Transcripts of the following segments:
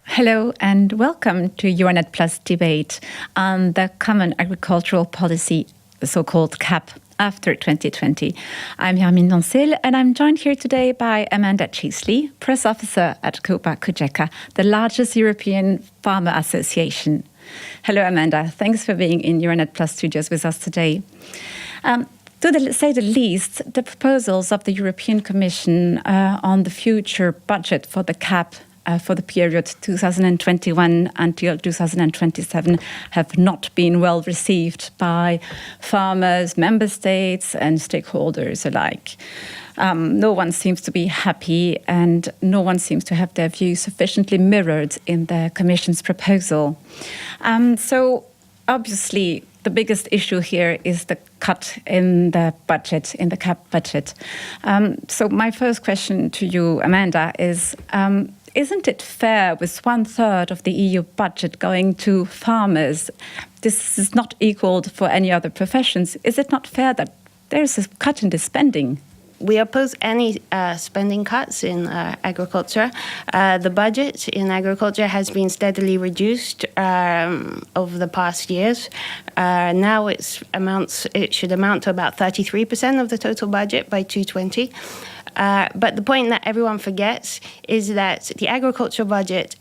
Hello and welcome to Euranet Plus debate on the Common Agricultural Policy, the so-called CAP, after 2020. I'm Amanda and I'm joined here today by Amanda Cheesley, press officer at cogeca, the largest European farmer association. Hello, Amanda. Thanks for being in Euranet Plus studios with us today. To say the least, the proposals of the European Commission on the future budget for the CAP for the period 2021 until 2027 have not been well received by farmers, member states and stakeholders alike. No one seems to be happy and no one seems to have their views sufficiently mirrored in the Commission's proposal. So obviously the biggest issue here is the cut in the budget, in the CAP budget. So my first question to you, Amanda, is isn't it fair with 1/3 of the EU budget going to farmers? This is not equaled for any other professions. Is it not fair that there's a cut in the spending? We oppose any spending cuts in agriculture. The budget in agriculture has been steadily reduced over the past years. Now it should amount to about 33% of the total budget by 2020. But the point that everyone forgets is that the agriculture budget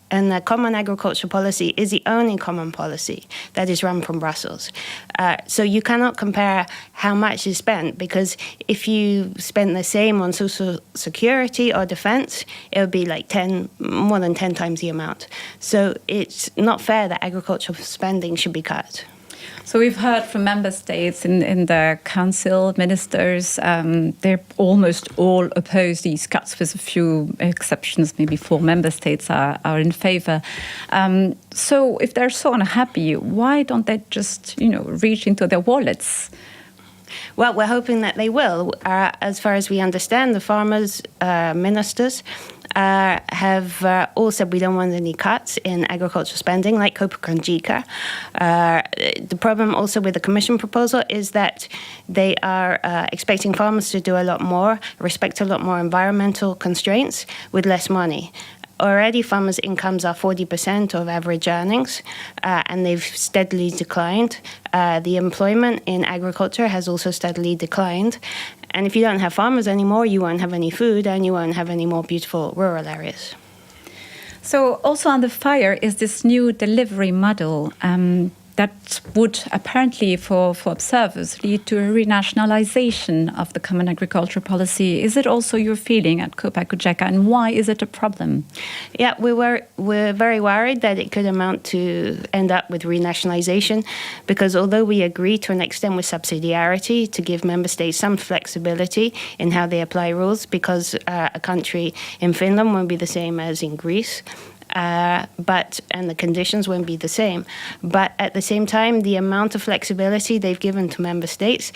and the common agriculture policy is the only common policy that is run from Brussels. So you cannot compare how much is spent, because if you spend the same on social security or defense, it would be like more than 10 times the amount. So it's not fair that agricultural spending should be cut. So we've heard from member states in the council, ministers, they're almost all oppose these cuts, with a few exceptions. Maybe 4 member states are in favour. So if they're so unhappy, why don't they just, reach into their wallets? Well, we're hoping that they will. As far as we understand, the farmers' ministers have all said we don't want any cuts in agricultural spending, like copa. The problem also with the Commission proposal is that they are expecting farmers to do a lot more, respect a lot more environmental constraints with less money. Already, farmers' incomes are 40% of average earnings, and they've steadily declined. The employment in agriculture has also steadily declined. And if you don't have farmers anymore, you won't have any food and you won't have any more beautiful rural areas. So also under fire is this new delivery model that would apparently, for observers, lead to a re-nationalisation of the common agricultural policy. Is it also your feeling at cogeca, and why is it a problem? Yeah, we're very worried that it could amount to end up with re-nationalisation, because although we agree to an extent with subsidiarity to give member states some flexibility in how they apply rules, because a country in Finland won't be the same as in Greece, and the conditions won't be the same. But at the same time, the amount of flexibility they've given to member states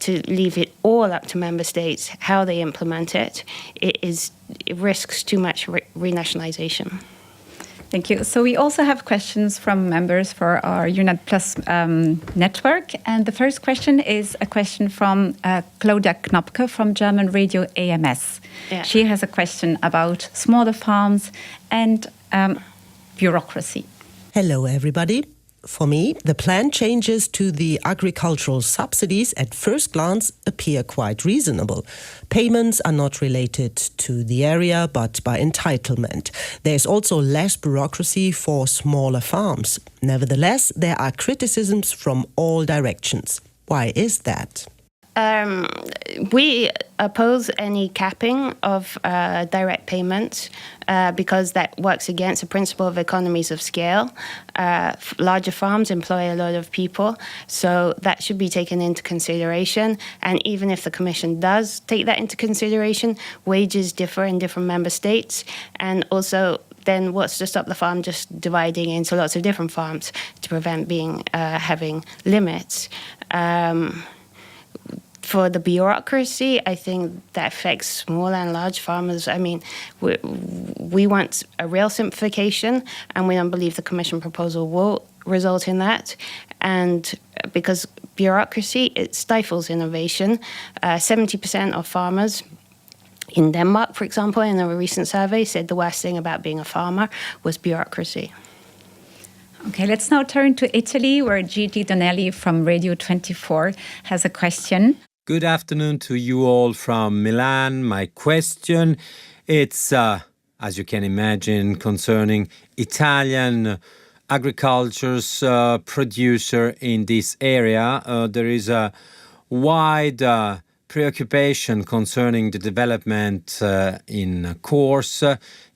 to leave it all up to member states how they implement it, it risks too much renationalisation. Thank you. So we also have questions from members for our Euranet Plus network. And the first question is a question from Claudia Knopke from German radio AMS. Yeah. She has a question about smaller farms and bureaucracy. Hello, everybody. For me, the planned changes to the agricultural subsidies at first glance appear quite reasonable. Payments are not related to the area, but by entitlement. There's also less bureaucracy for smaller farms. Nevertheless, there are criticisms from all directions. Why is that? We oppose any capping of direct payments because that works against the principle of economies of scale. Larger farms employ a lot of people, so that should be taken into consideration. And even if the Commission does take that into consideration, wages differ in different member states. And also, then what's to stop the farm just dividing into lots of different farms to prevent having limits? For the bureaucracy, I think that affects small and large farmers. I mean, we want a real simplification, and we don't believe the Commission proposal will result in that. And because bureaucracy, it stifles innovation. 70% of farmers in Denmark, for example, in a recent survey, said the worst thing about being a farmer was bureaucracy. Okay, let's now turn to Italy, where Gigi Donnelly from Radio 24 has a question. Good afternoon to you all from Milan. My question, it's, as you can imagine, concerning Italian agriculture's producer in this area. There is a wide preoccupation concerning the development in course.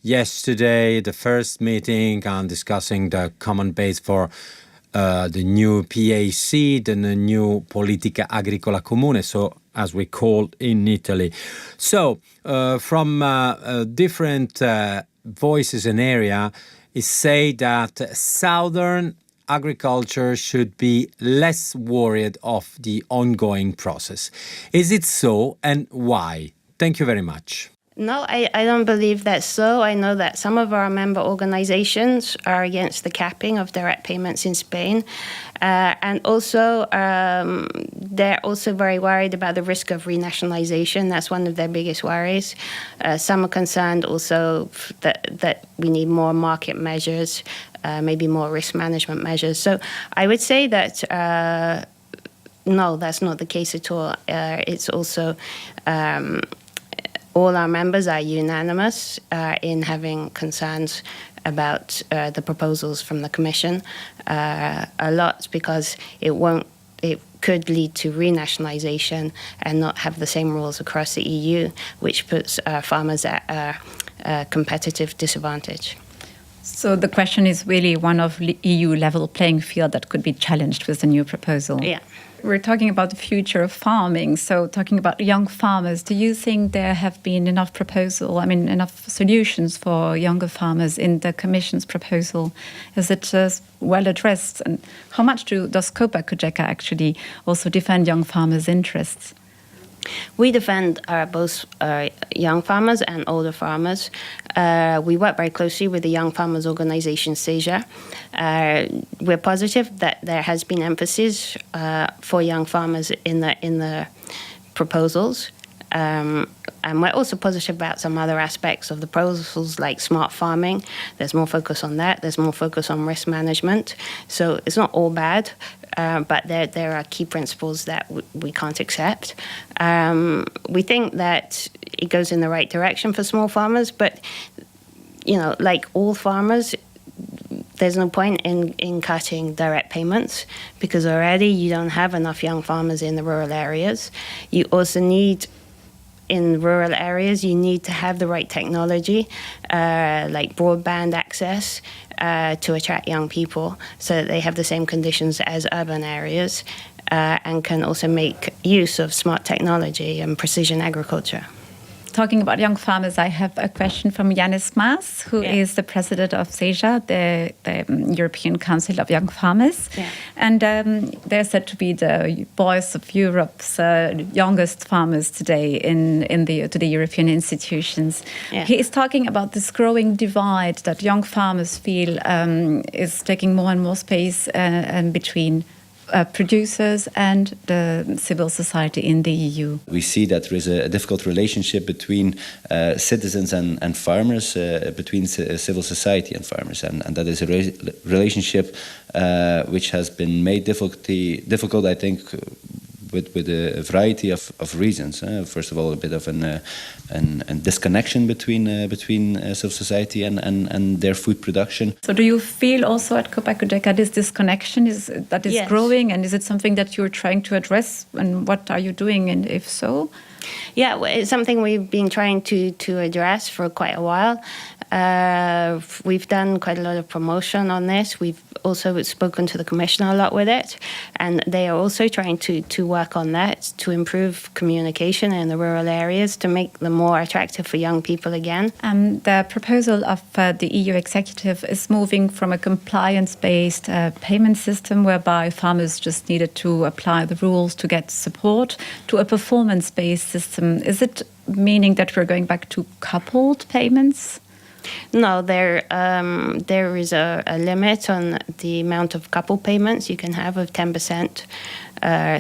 Yesterday, the first meeting on discussing the common base for the new PAC, the new Politica Agricola Comune, so as we call in Italy. So, from different voices in area, is say that southern agriculture should be less worried of the ongoing process. Is it so, and why? Thank you very much. No, I don't believe that's so. I know that some of our member organizations are against the capping of direct payments in Spain. And also, they're also very worried about the risk of re-nationalisation. That's one of their biggest worries. Some are concerned also that we need more market measures, maybe more risk management measures. So I would say that no, that's not the case at all. It's also all our members are unanimous in having concerns about the proposals from the Commission. A lot because it could lead to renationalisation and not have the same rules across the EU, which puts farmers at a competitive disadvantage. So the question is really one of EU-level playing field that could be challenged with the new proposal. Yeah. We're talking about the future of farming, so talking about young farmers, do you think there have been enough enough solutions for younger farmers in the Commission's proposal? Is it well addressed? And how much does cogeca actually also defend young farmers' interests? We defend both young farmers and older farmers. We work very closely with the young farmers organisation CEJA. We're positive that there has been emphasis for young farmers in the proposals. And we're also positive about some other aspects of the proposals, like smart farming. There's more focus on that. There's more focus on risk management. So it's not all bad, but there are key principles that we can't accept. We think that it goes in the right direction for small farmers, but, like all farmers, there's no point in cutting direct payments because already you don't have enough young farmers in the rural areas. You also need, in rural areas, you need to have the right technology, like broadband access, to attract young people so that they have the same conditions as urban areas and can also make use of smart technology and precision agriculture. Talking about young farmers, I have a question from Yanis Mas, who is the president of CEJA, the European Council of Young Farmers. Yeah. And they're said to be the voice of Europe's youngest farmers today to the European institutions. Yeah. He is talking about this growing divide that young farmers feel is taking more and more space between producers and the civil society in the EU. We see that there is a difficult relationship between citizens and farmers, between civil society and farmers, and that is a relationship which has been made difficult, I think, with a variety of reasons. First of all, a bit of a disconnection between civil society and their food production. So do you feel also at cogeca this disconnection is yes. growing, and is it something that you're trying to address, and what are you doing, and if so? Yeah, well, it's something we've been trying to address for quite a while. We've done quite a lot of promotion on this. We've also spoken to the Commission a lot with it, and they are also trying to work on that, to improve communication in the rural areas, to make them more attractive for young people again. The proposal of the EU executive is moving from a compliance-based payment system whereby farmers just needed to apply the rules to get support to a performance-based system. Is it meaning that we're going back to coupled payments? No, there is a limit on the amount of couple payments you can have of 10%.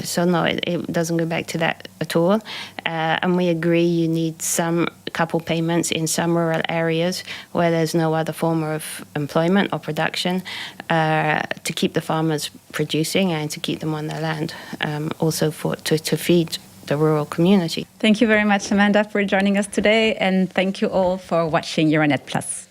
So no, it doesn't go back to that at all. And we agree you need some couple payments in some rural areas where there's no other form of employment or production to keep the farmers producing and to keep them on their land, also to feed the rural community. Thank you very much, Amanda, for joining us today, and thank you all for watching Euranet Plus.